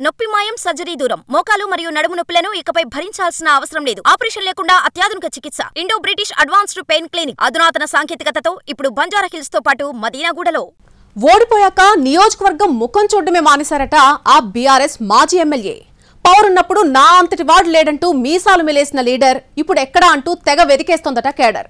నొప్పి మాయం సర్జరీ దూరం మోకాలు మరియు నడుము నొప్పులను ఇకపై భరించాల్సిన అవసరం లేదు. ఆపరేషన్ లేకుండా అత్యాధునిక చికిత్స. Indo British advanced pain clinic అధునాతన సాంకేతికతతో ఇప్పుడు బంజారా హిల్స్ తో పాటు మదీనాగూడలో. ఓడిపోయాక నియోజకవర్గం ముఖం చూడడమే మానేశారట ఆ బీఆర్ఎస్ మాజీ ఎమ్మెల్యే. పౌరున్నప్పుడు నా అంతటి వాడు లేడంటూ మీసాలు మెలేసిన లీడర్ ఇప్పుడు ఎక్కడా అంటూ తెగ వెదికేస్తోందట కేడర్.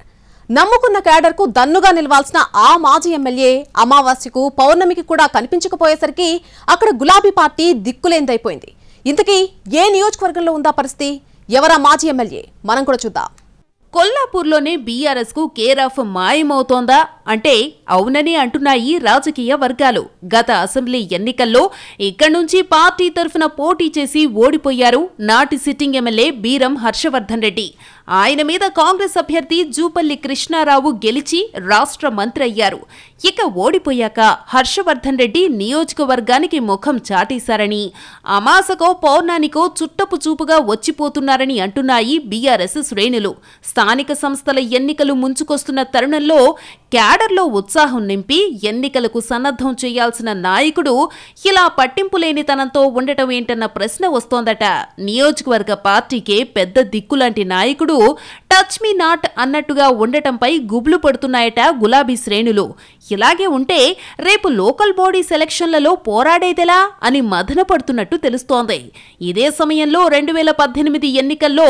నమ్ముకున్న కేడర్కు దన్నుగా నిలవాల్సిన ఆ మాజీ ఎమ్మెల్యే అమావాస్యకు పౌర్ణమికి కూడా కనిపించకపోయేసరికి అక్కడ గులాబీ పార్టీ దిక్కులేందైపోయింది. ఇంతకీ ఏ నియోజకవర్గంలో ఉందా పరిస్థితి? ఎవరా మాజీ ఎమ్మెల్యే? మనం కూడా చూద్దాం. కొల్లాపూర్లోనే బీఆర్ఎస్ కు కేర్ ఆఫ్ మాయమవుతోందా అంటే అవునని అంటున్నాయి రాజకీయ వర్గాలు. గత అసెంబ్లీ ఎన్నికల్లో ఇక్కడి నుంచి పార్టీ తరఫున పోటీ చేసి ఓడిపోయారు నాటి సిట్టింగ్ ఎమ్మెల్యే బీరం హర్షవర్ధన్ రెడ్డి. ఆయన మీద కాంగ్రెస్ అభ్యర్థి జూపల్లి కృష్ణారావు గెలిచి రాష్ట్ర మంత్రి అయ్యారు. ఇక ఓడిపోయాక హర్షవర్ధన్ రెడ్డి నియోజకవర్గానికి ముఖం చాటేశారని, అమాసకో పౌర్ణానికో చుట్టపు చూపుగా వచ్చిపోతున్నారని అంటున్నాయి బీఆర్ఎస్ శ్రేణులు. స్థానిక సంస్థల ఎన్నికలు ముంచుకొస్తున్న తరుణంలో క్యాడర్లో ఉత్సాహం నింపి ఎన్నికలకు సన్నద్ధం చేయాల్సిన నాయకుడు ఇలా పట్టింపులేనితనంతో ఉండటం ఏంటన్న ప్రశ్న వస్తోందట. నియోజకవర్గ పార్టీకే పెద్ద దిక్కులాంటి నాయకుడు టచ్ మీ నాట్ అన్నట్టుగా ఉండటంపై గుబులు పడుతున్నాయట గులాబీ శ్రేణులు. ఇలాగే ఉంటే రేపు లోకల్ బాడీ సెలక్షన్లలో పోరాడేదెలా అని మదన పడుతున్నట్టు తెలుస్తోంది. ఇదే సమయంలో 2018 ఎన్నికల్లో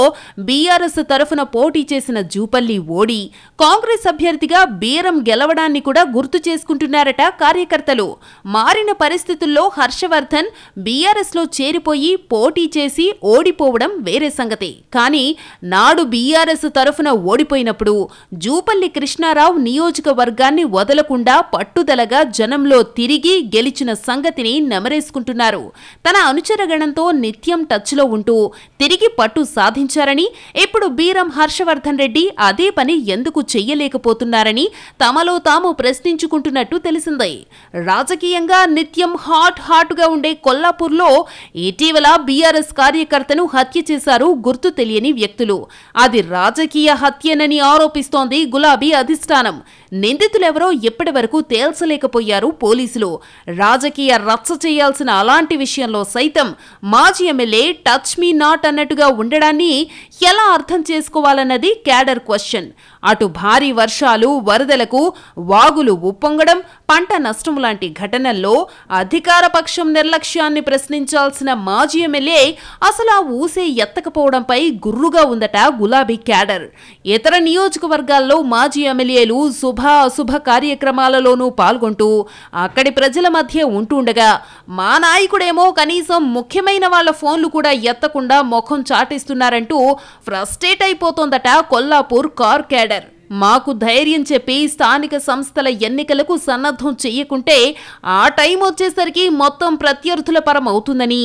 బీఆర్ఎస్ తరఫున పోటీ చేసిన జూపల్లి ఓడి కాంగ్రెస్ అభ్యర్థిగా బీరం గెలవడాన్ని కూడా గుర్తు చేసుకుంటున్నారట కార్యకర్తలు. మారిన పరిస్థితుల్లో హర్షవర్ధన్ బీఆర్ఎస్ లో చేరిపోయి పోటీ చేసి ఓడిపోవడం వేరే సంగతి. కానీ నాడు బీఆర్ఎస్ తరఫున ఓడిపోయినప్పుడు జూపల్లి కృష్ణారావు నియోజకవర్గాన్ని వదలకుండా పట్టుదలగా జనంలో తిరిగి గెలిచిన సంగతిని నెమరేసుకుంటున్నారు. తన అనుచరగణంతో నిత్యం టచ్లో ఉంటూ తిరిగి పట్టు సాధించారని, ఇప్పుడు బీరం హర్షవర్ధన్ రెడ్డి అదే పని ఎందుకు చెయ్యలేకపోతున్నారని తమలో తాము ప్రశ్నించుకుంటున్నట్టు తెలిసింది. రాజకీయంగా నిత్యం హాట్గా ఉండే కొల్లాపూర్లో ఇటీవల బీఆర్ఎస్ కార్యకర్తను హత్య చేశారు గుర్తు తెలియని వ్యక్తులు. అది రాజకీయ హత్యనని ఆరోపిస్తోంది గులాబీ అధిష్టానం. నిందితులెవరో ఇప్పటి వరకు తేల్చలేకపోయారు పోలీసులు. రాజకీయ రచ్చ చేయాల్సిన అలాంటి విషయంలో సైతం మాజీ ఎమ్మెల్యే టచ్ మీ నాట్ అన్నట్టుగా ఉండడాన్ని ఎలా అర్థం చేసుకోవాలన్నది క్యాడర్ క్వశ్చన్. అటు భారీ వర్షాలు, వరదలకు వాగులు ఉప్పొంగడం, పంట నష్టం లాంటి ఘటనల్లో అధికార పక్షం నిర్లక్ష్యాన్ని ప్రశ్నించాల్సిన మాజీ ఎమ్మెల్యే అసలు ఆ ఊసే ఎత్తకపోవడంపై గుర్రుగా ఉందట గులాబీ క్యాడర్. ఇతర నియోజకవర్గాల్లో మాజీ ఎమ్మెల్యేలు శుభ అశుభ కార్యక్రమాలలోనూ పాల్గొంటూ అక్కడి ప్రజల మధ్య ఉంటుండగా మా నాయకుడేమో కనీసం ముఖ్యమైన వాళ్ల ఫోన్లు కూడా ఎత్తకుండా ముఖం చాటేస్తున్నారంటూ ఫ్రస్ట్రేట్ అయిపోతోందట కొల్లాపూర్ కార్ క్యాడర్. మాకు ధైర్యం చెప్పి స్థానిక సంస్థల ఎన్నికలకు సన్నద్ధం చెయ్యకుంటే ఆ టైం వచ్చేసరికి మొత్తం ప్రత్యర్థుల పరం అవుతుందని,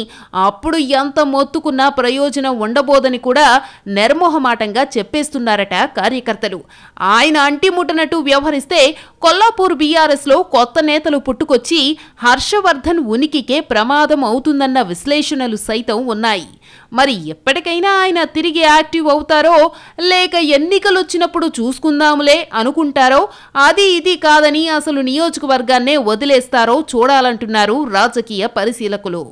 అప్పుడు ఎంత మొత్తుకున్నా ప్రయోజనం ఉండబోదని కూడా నిర్మోహమాటంగా చెప్పేస్తున్నారట కార్యకర్తలు. ఆయన అంటిముట్టనట్టు వ్యవహరిస్తే కొల్లాపూర్ బీఆర్ఎస్లో కొత్త నేతలు పుట్టుకొచ్చి హర్షవర్ధన్ ఉనికికే ప్రమాదం అవుతుందన్న విశ్లేషణలు సైతం ఉన్నాయి. మరి ఎప్పటికైనా ఆయన తిరిగి యాక్టివ్ అవుతారో లేక ఎన్నికలొచ్చినప్పుడు చూసుకుందాంలే అనుకుంటారో, అది ఇది కాదని అసలు నియోజకవర్గాన్నే వదిలేస్తారో చూడాలంటున్నారు రాజకీయ పరిశీలకులు.